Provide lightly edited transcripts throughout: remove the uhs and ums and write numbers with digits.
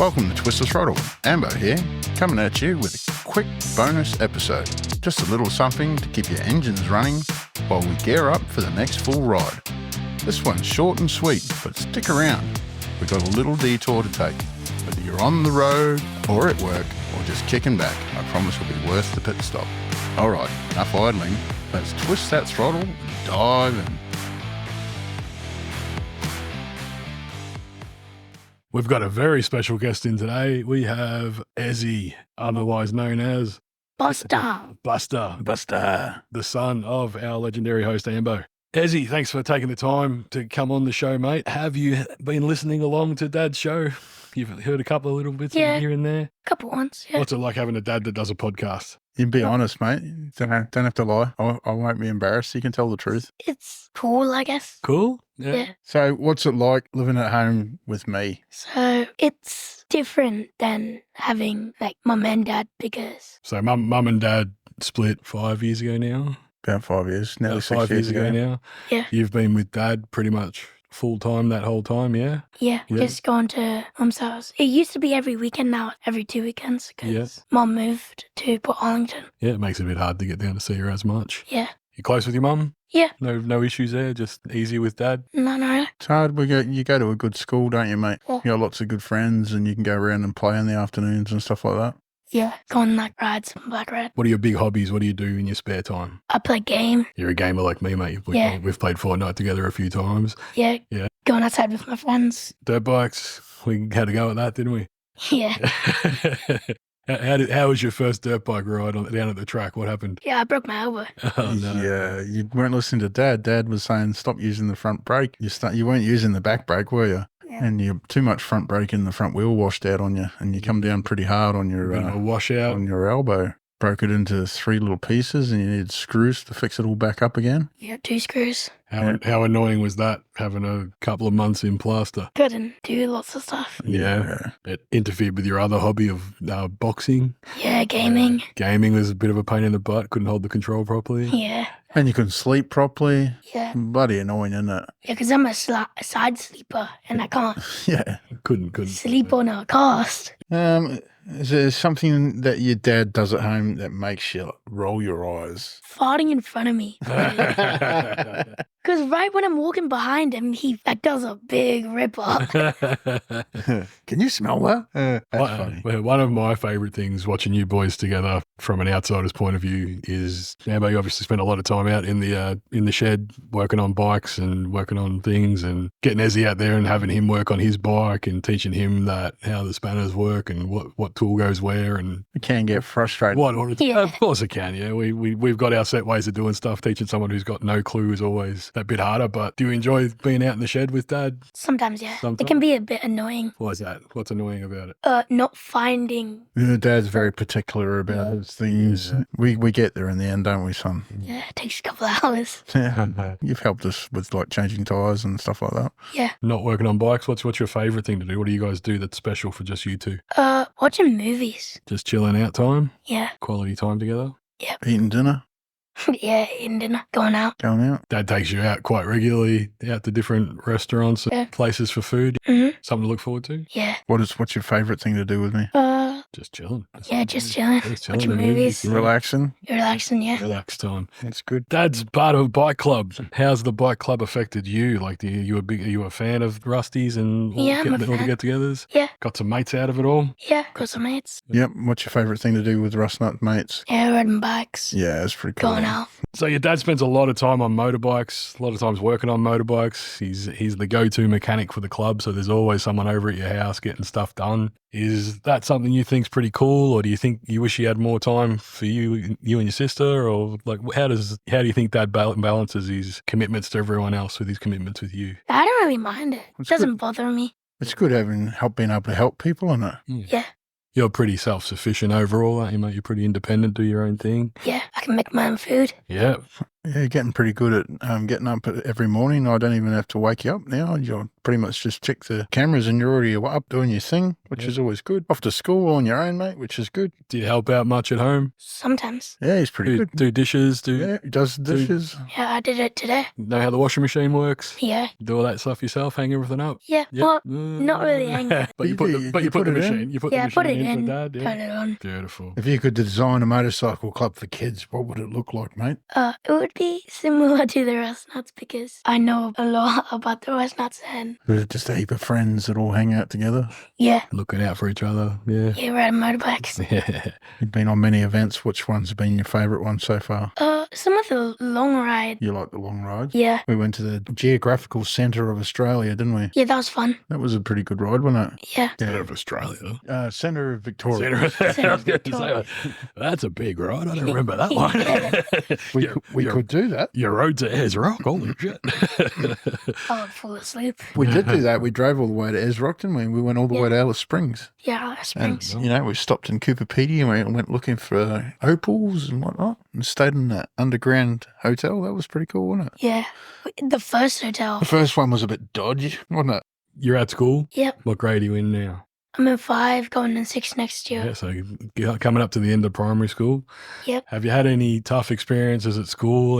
Welcome to Twist the Throttle. Ambo here, coming at you with a quick bonus episode. Just a little something to keep your engines running while we gear up for the next full ride. This one's short and sweet, but stick around. We've got a little detour to take. Whether you're on the road or at work or just kicking back, I promise it'll be worth the pit stop. Alright, enough idling. Let's twist that throttle and dive in. We've got a very special guest in today. We have Ezzy, otherwise known as Busta. Busta. The son of our legendary host, Ambo. Ezzy, thanks for taking the time to come on the show, mate. Have you been listening along to Dad's show? You've heard a couple of little bits here and there? Couple ones, yeah. What's it like having a dad that does a podcast? You'd be honest, mate. Don't have to lie. I won't be embarrassed. You can tell the truth. It's cool, I guess. Cool? Yeah. So what's it like living at home with me? So it's different than having like mum and dad because So mum and dad split 5 years ago now? About 5 years, nearly About 6 5 years ago now? Yeah. You've been with Dad pretty much full time that whole time, yeah? yeah, Yeah. just going to mum's house. It used to be every weekend, now every 2 weekends because mum moved to Port Arlington. Yeah, it makes it a bit hard to get down to see her as much. Yeah. You close with your mum? Yeah. No issues there, just easy with Dad? No. It's hard. You go to a good school, don't you, mate? Yeah. You got lots of good friends and you can go around and play in the afternoons and stuff like that. Yeah, go on like rides on Black Red. What are your big hobbies? What do you do in your spare time? I play game. You're a gamer like me, mate. Yeah. We've played Fortnite together a few times. Yeah. Yeah. Going outside with my friends. Dirt bikes, we had a go at that, didn't we? Yeah. How was your first dirt bike ride down at the track? What happened? Yeah, I broke my elbow. Oh, no. Yeah, you weren't listening to Dad. Dad was saying stop using the front brake. You weren't using the back brake, were you? Yeah. And you too much front brake and the front wheel washed out on you, and you come down pretty hard on your Bit of a washout. on your elbow. Broke it into 3 little pieces, and you needed screws to fix it all back up again. Yeah, 2 screws. How annoying was that, having a couple of months in plaster? Couldn't do lots of stuff. Yeah. It interfered with your other hobby of boxing. Yeah, gaming. Gaming was a bit of a pain in the butt. Couldn't hold the control properly. Yeah. And you couldn't sleep properly. Yeah. Bloody annoying, isn't it? Yeah, because I'm a side sleeper and I can't Yeah. Couldn't. sleep on a cast. Is there something that your dad does at home that makes you roll your eyes? Farting in front of me. Because right when I'm walking behind him, he does a big rip up. Can you smell that? That's funny. Well, one of my favourite things watching you boys together from an outsider's point of view is, Ambo, you obviously spent a lot of time out in the shed working on bikes and working on things and getting Ezzy out there and having him work on his bike and teaching him how the spanners work and what tool goes where and It can get frustrating. Yeah. Of course it can, yeah. We've got our set ways of doing stuff. Teaching someone who's got no clue is always a bit harder, but do you enjoy being out in the shed with Dad? Sometimes, yeah. Sometimes? It can be a bit annoying. Why is that? What's annoying about it? Not finding. Your dad's very particular about his things. Yeah. We get there in the end, don't we, son? Yeah, it takes a couple of hours. Yeah. You've helped us with like changing tyres and stuff like that. Yeah. Not working on bikes. What's your favourite thing to do? What do you guys do that's special for just you two? Watching movies. Just chilling out time? Yeah. Quality time together? Eating dinner, Yeah, eating dinner, going out. going out. Dad takes you out quite regularly, out to different restaurants and Yeah. places for food. Mm-hmm. Something to look forward to? Yeah. What's your favourite thing to do with me? Just chilling. Yeah, just chilling. Watching movies. Relaxing. Relaxing, yeah. Relax time. That's good. Dad's part of bike club. How's the bike club affected you? Like, are you a fan of Rusty's and all, Yeah, I'm a all the fan. get-togethers? Yeah. Got some mates out of it all? Yeah, got some mates. Yep. What's your favourite thing to do with Rust Nut mates? Yeah, riding bikes. Yeah, it's pretty cool. Going out. So your dad spends a lot of time on motorbikes, a lot of times working on motorbikes. He's the go-to mechanic for the club, so there's always someone over at your house getting stuff done. Is that something you think's pretty cool, or do you think you wish he had more time for you and your sister, or like how do you think Dad balances his commitments to everyone else with his commitments with you? I don't really mind it. It's Doesn't bother me. It's good being able to help people, isn't it? Yeah. You're pretty self-sufficient overall, aren't you, mate? You're pretty independent, do your own thing. Yeah, I can make my own food. Yeah. Yeah, you're getting pretty good at getting up every morning. I don't even have to wake you up now. You'll pretty much just check the cameras and you're already up doing your thing. which is always good. Off to school on your own, mate, which is good. Do you help out much at home? Sometimes. Yeah, he's pretty good. Do dishes? Yeah, he does the dishes. Yeah, I did it today. Know how the washing machine works? Yeah. Do all that stuff yourself? Hang everything up? Yeah. Yep. Well, not really hanging. But you put the machine. You put the Yeah, I machine put it in for in, Dad. Yeah. turn it on. Beautiful. If you could design a motorcycle club for kids, what would it look like, mate? It would be similar to the Nuts because I know a lot about the Nuts and Was it just a heap of friends that all hang out together? yeah. Looking out for each other. Yeah. Yeah, riding motorbikes. Yeah. You've been on many events. Which ones have been your favourite ones so far? Some of the long ride. You like the long rides? Yeah. We went to the Geographical Centre of Australia, didn't we? Yeah, that was fun. That was a pretty good ride, wasn't it? Yeah. Centre of Australia. Centre of Victoria. I was going to say, that's a big ride. I don't remember that one. We could do that. Your road to Ayers Rock. Holy shit. I would fall asleep. We did do that. We drove all the way to Ayers Rock, didn't we? We went all the way to Alice Springs. Yeah, Springs. And, we stopped in Cooperpedy and we went looking for opals and whatnot and stayed in that underground hotel. That was pretty cool, wasn't it? Yeah. The first hotel. The first one was a bit dodgy, wasn't it? You're at school? Yep. What grade are you in now? I'm in 5, going in 6 next year. Yeah, so you're coming up to the end of primary school. Yep. Have you had any tough experiences at school?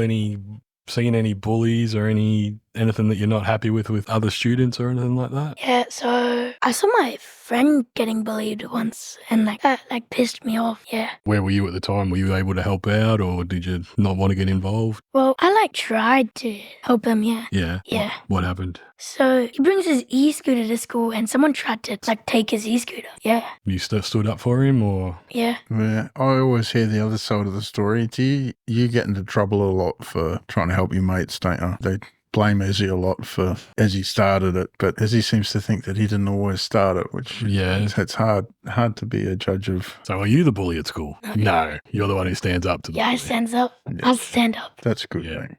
Seen any bullies or anything that you're not happy with other students or anything like that? Yeah, so I saw my friend getting bullied once and that pissed me off. Yeah. Where were you at the time? Were you able to help out or did you not want to get involved? Well, I tried to help him, yeah. Yeah. Yeah. What happened? So he brings his e-scooter to school and someone tried to take his e-scooter. Yeah. You stood up for him or? Yeah. Yeah, I always hear the other side of the story. Do you get into trouble a lot for trying to help your mates, don't you? They blame Ezzy a lot for Ezzy started it, but Ezzy seems to think that he didn't always start it, which it's hard to be a judge of. So are you the bully at school? No, you're the one who stands up to the bully. I stands up. I'll stand up. That's good, Yeah. mate.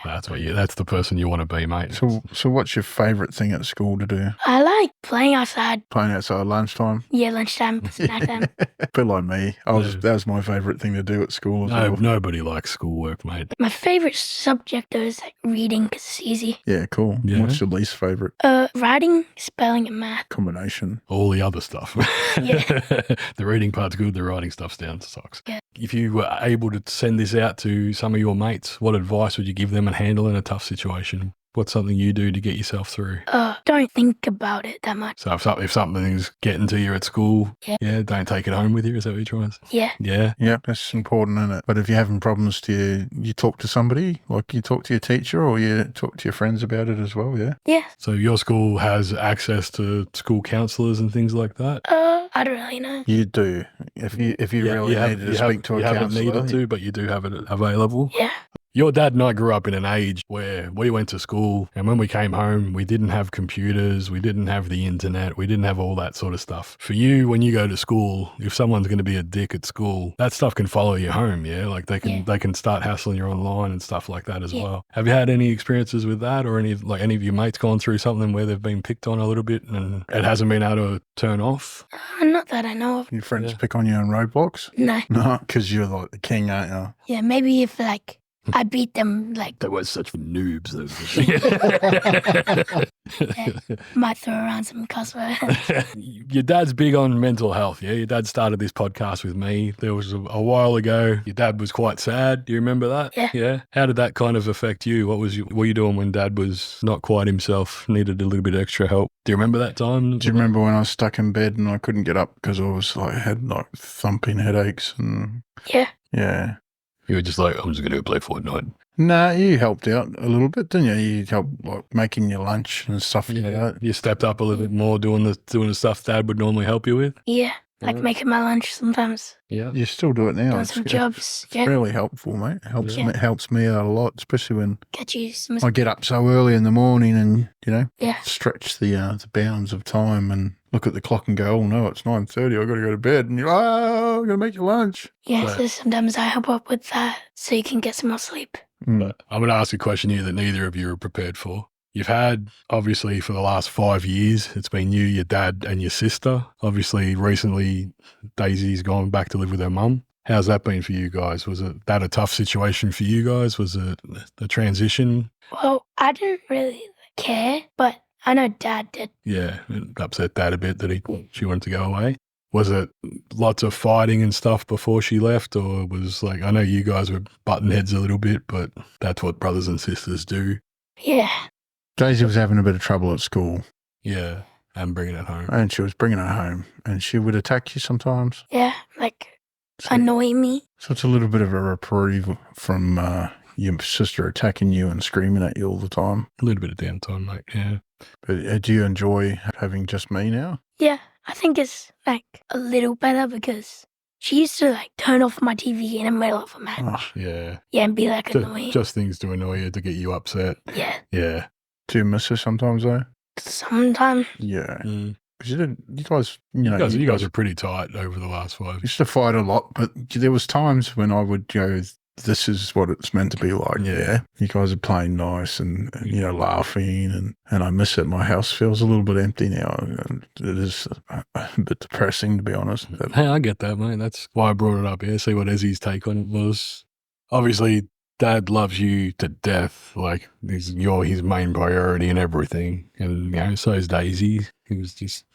That's the person you want to be, mate. So what's your favourite thing at school to do? I like playing outside. Playing outside lunchtime? Yeah, lunchtime, snack time. A bit like me. That was my favourite thing to do at school as well. Nobody likes schoolwork, mate. My favourite subject though is reading because it's easy. Yeah, cool. Yeah. What's your least favourite? Writing, spelling, and math. Combination. All the other stuff. Yeah. The reading part's good, the writing stuff's down to socks. Yeah. If you were able to send this out to some of your mates, what advice would you give them in handling a tough situation? What's something you do to get yourself through? Don't think about it that much. So if something's getting to you at school, don't take it home with you. Is that what you're trying to say? Yeah. Yeah. Yeah, that's important, isn't it? But if you're having problems, you talk to somebody, like you talk to your teacher or you talk to your friends about it as well, yeah? Yeah. So your school has access to school counsellors and things like that? I don't really know. You do. If you really needed to speak to a you counsellor. haven't needed to, but you do have it available. Yeah. Your dad and I grew up in an age where we went to school and when we came home, we didn't have computers, we didn't have the internet, we didn't have all that sort of stuff. For you, when you go to school, if someone's going to be a dick at school, that stuff can follow you home, yeah? Like they can start hassling you online and stuff like that as well. Have you had any experiences with that or any of your mates gone through something where they've been picked on a little bit and it hasn't been able to turn off? Not that I know of. Your friends pick on you on roadblocks? No. No, because you're like the king, aren't you? Yeah, maybe if I beat them They were such noobs. might throw around some cuss words. Your dad's big on mental health, yeah? Your dad started this podcast with me. There was a while ago, your dad was quite sad. Do you remember that? Yeah. Yeah? How did that kind of affect you? What were you doing when dad was not quite himself, needed a little bit of extra help? Do you remember that time? Do you remember when I was stuck in bed and I couldn't get up because I had thumping headaches and... Yeah. Yeah. You were just like, I'm just going to go play Fortnite. Nah, you helped out a little bit, didn't you? You helped making your lunch and stuff like that. You stepped up a little bit more doing the stuff dad would normally help you with? Yeah. Making my lunch sometimes. Yeah. You still do it now. Doing some jobs. It's really helpful, mate. It helps me out a lot, especially when Get you some... I get up so early in the morning and, Yeah. stretch the bounds of time and look at the clock and go, oh no, it's 9:30, I've got to go to bed. And you're like, oh, I'm going to make your lunch. Yeah, so sometimes I help up with that so you can get some more sleep. But I'm going to ask a question here that neither of you are prepared for. You've had, obviously, for the last 5 years, it's been you, your dad, and your sister. Obviously, recently, Daisy's gone back to live with her mum. How's that been for you guys? Was that a tough situation for you guys? Was it a transition? Well, I didn't really care, but I know Dad did. Yeah, it upset Dad a bit that she wanted to go away. Was it lots of fighting and stuff before she left, or was like, I know you guys were butting heads a little bit, but that's what brothers and sisters do. Yeah. Daisy was having a bit of trouble at school. Yeah, and bringing it home. And she was bringing it home. And she would attack you sometimes. Yeah, like annoy me. So it's a little bit of a reprieve from your sister attacking you and screaming at you all the time. A little bit of downtime, mate, yeah. But do you enjoy having just me now? Yeah, I think it's like a little better because she used to like turn off my TV in the middle of a match. Oh, Yeah. Yeah, and be like annoying. Just things to annoy you, to get you upset. Yeah. Yeah. do you miss her sometimes, though? Sometimes. Yeah. Mm. Because you guys, You guys are pretty tight over the last 5 years. used to fight a lot, but there was times when I would go, this is what it's meant to be like. Yeah. You guys are playing nice and laughing, and I miss it. My house feels a little bit empty now. And it is a bit depressing, to be honest. But Hey, I get that, mate. That's why I brought it up here. See what Ezzy's take on it was. Obviously, Dad loves you to death. Like, you're his main priority and everything. And, so is Daisy. He was just,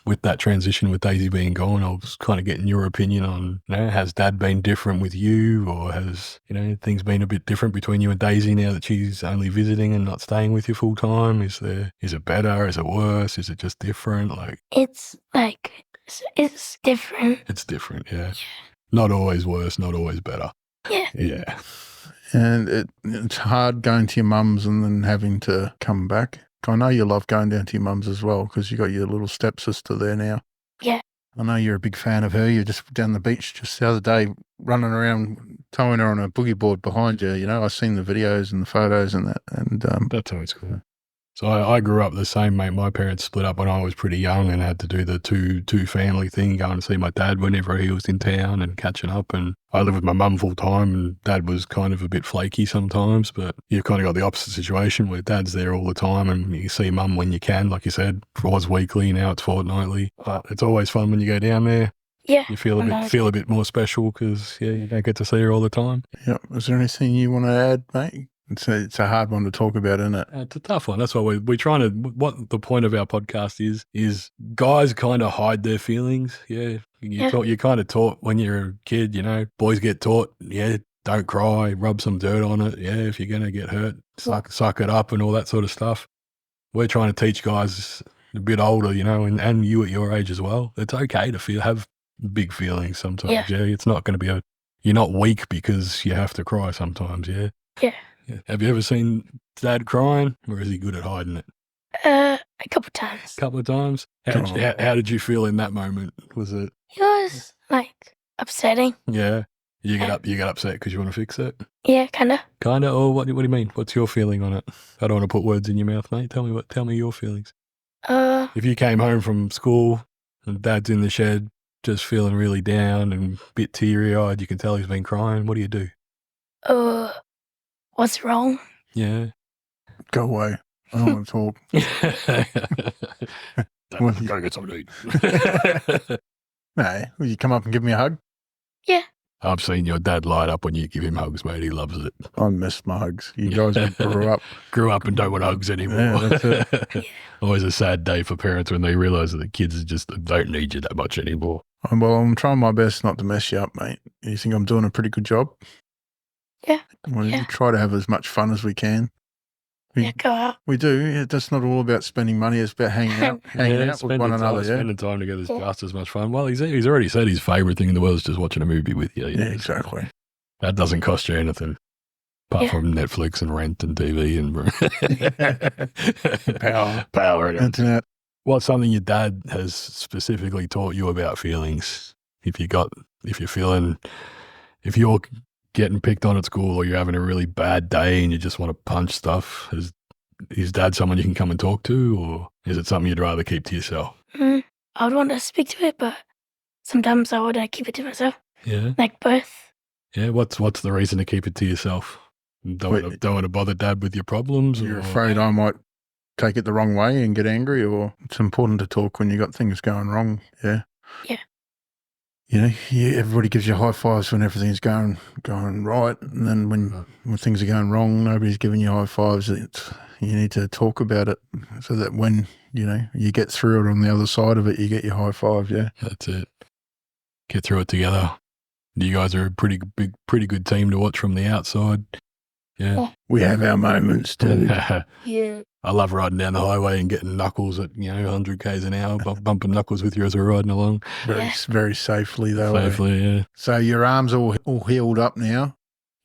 with that transition with Daisy being gone, I was kind of getting your opinion on, has Dad been different with you, or has, things been a bit different between you and Daisy now that she's only visiting and not staying with you full time? Is it better? Is it worse? Is it just different? Like, it's like, it's different. It's different, yeah. Not always worse, not always better. Yeah. Yeah. And it's hard going to your mum's and then having to come back. I know you love going down to your mum's as well because you got your little stepsister there now. Yeah. I know you're a big fan of her. You're just down the beach just the other day running around, towing her on a boogie board behind you. I've seen the videos and the photos and that. And that's always cool. So I grew up the same, mate. My parents split up when I was pretty young and had to do the two family thing, going to see my dad whenever he was in town and catching up. And I lived with my mum full time, and Dad was kind of a bit flaky sometimes, but you've kind of got the opposite situation where Dad's there all the time and you see Mum when you can. Like you said, it was weekly, now it's fortnightly. But it's always fun when you go down there. Yeah. You feel a bit more special because, you don't get to see her all the time. Yeah. Is there anything you want to add, mate? It's a hard one to talk about, isn't it? It's a tough one. That's why we're trying to, what the point of our podcast is guys kind of hide their feelings. Yeah. You're kind of taught when you're a kid, boys get taught, don't cry, rub some dirt on it. Yeah, if you're going to get hurt, suck it up and all that sort of stuff. We're trying to teach guys a bit older, and you at your age as well. It's okay to have big feelings sometimes. Yeah. It's not going to be you're not weak because you have to cry sometimes. Yeah. Yeah. Have you ever seen Dad crying, or is he good at hiding it? A couple times. Couple of times? How did you feel in that moment? Was it? It was like upsetting. Yeah. You get upset because you want to fix it? Yeah, kind of. Kind of? Or what do you mean? What's your feeling on it? I don't want to put words in your mouth, mate. Tell me your feelings. If you came home from school and Dad's in the shed just feeling really down and a bit teary-eyed, you can tell he's been crying, what do you do? What's wrong? Yeah. Go away. I don't want to talk. Go get something to eat. No, will you come up and give me a hug? Yeah. I've seen your dad light up when you give him hugs, mate. He loves it. I miss my hugs. You guys grew up and don't want hugs anymore. Yeah, that's it. Always a sad day for parents when they realise that the kids just don't need you that much anymore. Well, I'm trying my best not to mess you up, mate. You think I'm doing a pretty good job? Yeah. We try to have as much fun as we can. Go out. We do. It's not all about spending money. It's about hanging out with one another. Spending time together is just as much fun. Well, he's already said his favourite thing in the world is just watching a movie with you. Yeah, exactly. That doesn't cost you anything. Apart from Netflix and rent and TV and power and internet. What's something your dad has specifically taught you about feelings? If you're getting picked on at school or you're having a really bad day and you just want to punch stuff, is Dad someone you can come and talk to, or is it something you'd rather keep to yourself? I would want to speak to it, but sometimes I would keep it to myself. Yeah. Like both. Yeah. What's the reason to keep it to yourself? Don't want to bother Dad with your problems? You're afraid I might take it the wrong way and get angry, or it's important to talk when you got things going wrong. Yeah. Yeah. Everybody gives you high fives when everything's going right, and then when things are going wrong, nobody's giving you high fives. You need to talk about it so that when, you get through it on the other side of it, you get your high five, yeah? That's it. Get through it together. You guys are a pretty good team to watch from the outside. Yeah. We have our moments, too. Yeah. I love riding down the highway and getting knuckles at, 100 k's an hour, bumping knuckles with you as we're riding along. Very safely, though. Safely, yeah. So your arm's all healed up now.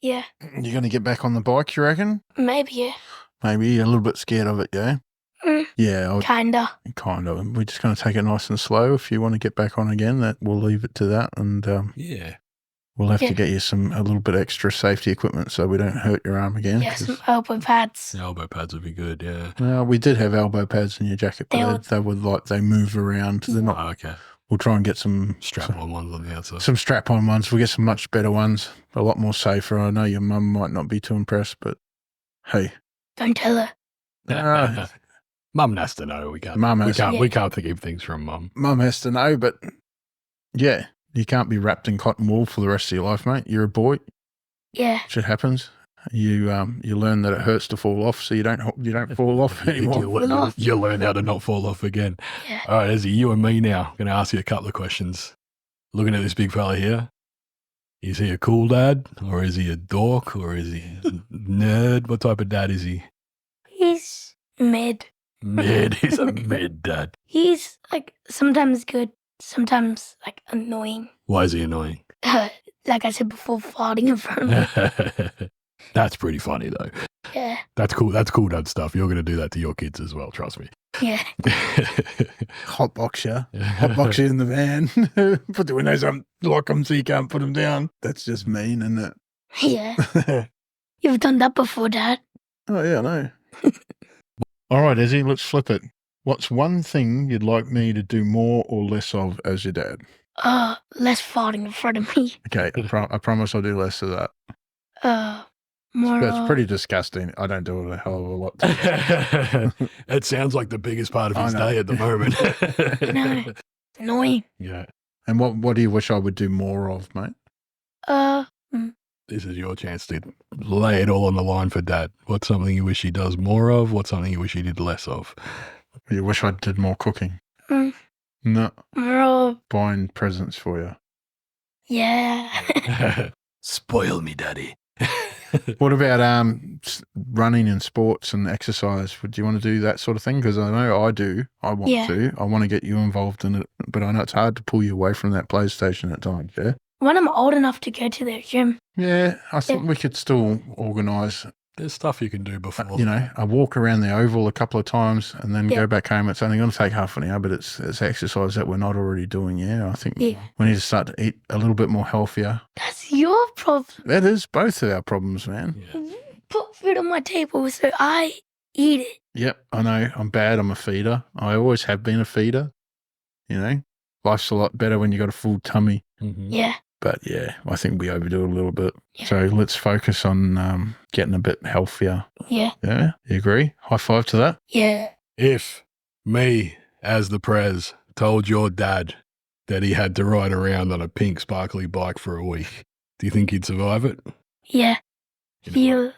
Yeah. You're going to get back on the bike, you reckon? Maybe, yeah. Maybe you're a little bit scared of it, yeah? Yeah. Kinda. Kind of. We're just going to take it nice and slow. If you want to get back on again, we'll leave it to that. And yeah. We'll have to get you a little bit extra safety equipment so we don't hurt your arm again. Yeah, some elbow pads. Elbow pads would be good, yeah. Well, we did have elbow pads in your jacket, but they move around. They're not. Oh, okay. We'll try and get some strap-on ones on the outside. Some strap-on ones. We'll get some much better ones, a lot more safer. I know your mum might not be too impressed, but hey. Don't tell her. Mum has to know. We can't keep things from Mum. Mum has to know, but yeah. You can't be wrapped in cotton wool for the rest of your life, mate. You're a boy. Yeah. Shit happens. You learn that it hurts to fall off, so you don't fall off anymore. You learn how to not fall off again. Yeah. All right, Ezzy, you and me now. I'm going to ask you a couple of questions. Looking at this big fella here, is he a cool dad, or is he a dork, or is he a nerd? What type of dad is he? He's mid. Mid. He's a mid dad. He's sometimes good, sometimes annoying. Why is he annoying? Like I said before, farting in front of me. That's pretty funny though. Yeah. That's cool. That's cool dad stuff. You're going to do that to your kids as well. Trust me. Yeah. Hotbox you in the van. Put the windows up, lock them so you can't put them down. That's just mean, isn't it? Yeah. You've done that before, Dad. Oh, yeah, I know. All right, Ezzy, let's flip it. What's one thing you'd like me to do more or less of as your dad? Less farting in front of me. Okay, I promise I'll do less of that. More. That's pretty disgusting. I don't do it a hell of a lot. It sounds like the biggest part of his day at the moment. No, it's annoying. Yeah. And what do you wish I would do more of, mate? This is your chance to lay it all on the line for Dad. What's something you wish he does more of? What's something you wish he did less of? You wish I did more cooking? No. More of. Buying presents for you. Yeah. Spoil me, Daddy. What about running and sports and exercise? Would you want to do that sort of thing? Because I know I do. I want to. I want to get you involved in it, but I know it's hard to pull you away from that PlayStation at times, yeah? When I'm old enough to go to the gym. Yeah, I think we could still organise. There's stuff you can do before. A walk around the oval a couple of times and then go back home. It's only going to take half an hour, but it's exercise that we're not already doing, yeah? I think we need to start to eat a little bit more healthier. That's your problem. That is both of our problems, man. Yeah. You put food on my table, so I eat it. Yep, I know. I'm bad. I'm a feeder. I always have been a feeder. Life's a lot better when you got a full tummy. Mm-hmm. Yeah. But yeah, I think we overdo it a little bit. Yeah. So let's focus on getting a bit healthier. Yeah. Yeah? You agree? High five to that? Yeah. If me, as the Prez, told your dad that he had to ride around on a pink sparkly bike for a week, do you think he'd survive it? Yeah.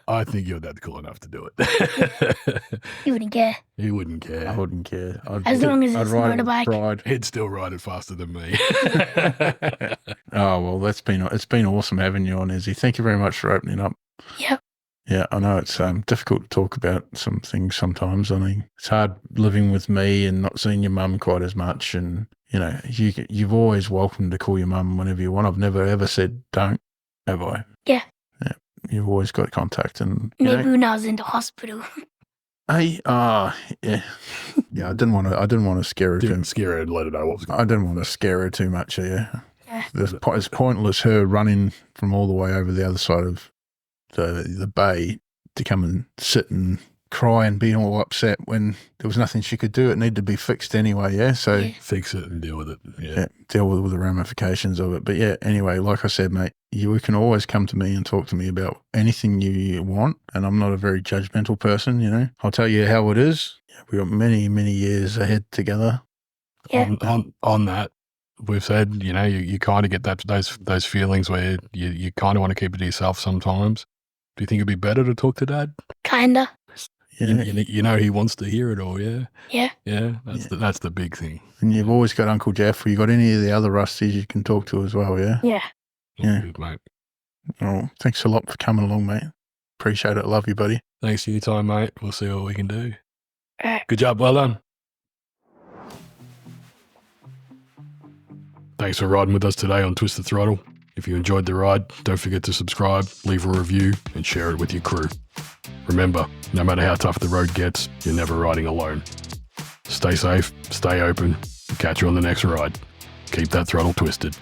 I think your dad's cool enough to do it. You wouldn't care. He wouldn't care. I wouldn't care. As long as it's not a bike. He'd still ride it faster than me. Oh, well, it's been awesome having you on, Izzy. Thank you very much for opening up. Yep. Yeah, I know it's difficult to talk about some things sometimes. I mean, it's hard living with me and not seeing your mum quite as much. And, you've always welcome to call your mum whenever you want. I've never ever said don't, have I? Yeah. You've always got contact and maybe when I was in the hospital. Hey, yeah. Yeah, I didn't want to scare her Didn't scare her and let her know what was going on. I didn't want to scare her too much, yeah. It's pointless her running from all the way over the other side of the bay to come and sit and cry and be all upset when there was nothing she could do. It needed to be fixed anyway, yeah? So fix it and deal with it. Yeah, deal with the ramifications of it. But yeah, anyway, like I said, mate, you can always come to me and talk to me about anything you want, and I'm not a very judgmental person, I'll tell you how it is. We've got many, many years ahead together. Yeah. On that, we've said, you kind of get those feelings where you kind of want to keep it to yourself sometimes. Do you think it'd be better to talk to Dad? Kinda. Yeah. You know he wants to hear it all, yeah? Yeah. Yeah, that's the big thing. And you've always got Uncle Jeff. Or you got any of the other Rusties you can talk to as well, yeah? Yeah. Yeah. Good, mate. Oh, thanks a lot for coming along, mate. Appreciate it. Love you, buddy. Thanks for your time, mate. We'll see what we can do. All right. Good job. Well done. Thanks for riding with us today on Twisted Throttle. If you enjoyed the ride, don't forget to subscribe, leave a review, and share it with your crew. Remember, no matter how tough the road gets, you're never riding alone. Stay safe, stay open, and catch you on the next ride. Keep that throttle twisted.